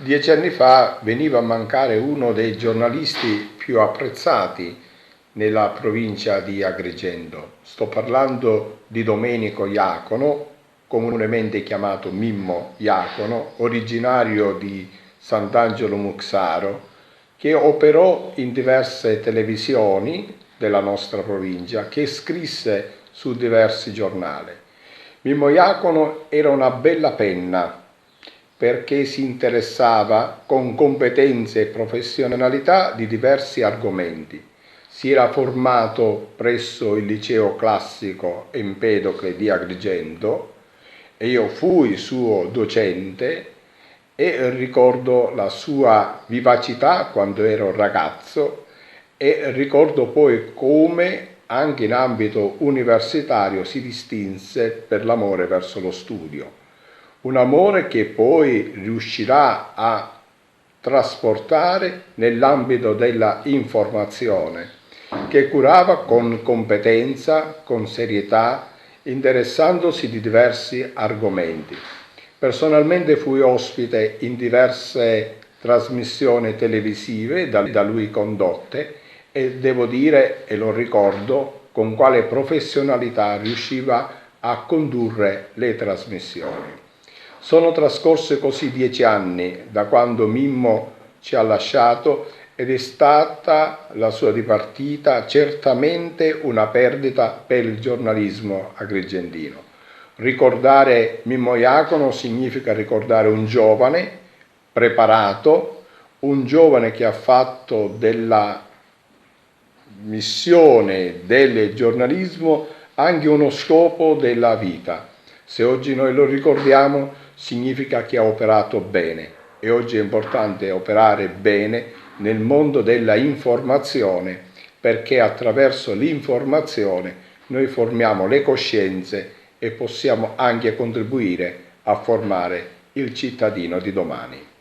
10 anni fa veniva a mancare uno dei giornalisti più apprezzati nella provincia di Agrigento. Sto parlando di Domenico Iacono, comunemente chiamato Mimmo Iacono, originario di Sant'Angelo Muxaro, che operò in diverse televisioni della nostra provincia, che scrisse su diversi giornali. Mimmo Iacono era una bella penna, perché si interessava con competenze e professionalità di diversi argomenti. Si era formato presso il liceo classico Empedocle di Agrigento e io fui suo docente e ricordo la sua vivacità quando ero ragazzo e ricordo poi come anche in ambito universitario si distinse per l'amore verso lo studio. Un amore che poi riuscirà a trasportare nell'ambito della informazione, che curava con competenza, con serietà, interessandosi di diversi argomenti. Personalmente fui ospite in diverse trasmissioni televisive da lui condotte e devo dire, e lo ricordo, con quale professionalità riusciva a condurre le trasmissioni. Sono trascorsi così 10 anni da quando Mimmo ci ha lasciato ed è stata la sua dipartita certamente una perdita per il giornalismo agrigentino. Ricordare Mimmo Iacono significa ricordare un giovane preparato, un giovane che ha fatto della missione del giornalismo anche uno scopo della vita. Se oggi noi lo ricordiamo, significa che ha operato bene e oggi è importante operare bene nel mondo della informazione, perché attraverso l'informazione noi formiamo le coscienze e possiamo anche contribuire a formare il cittadino di domani.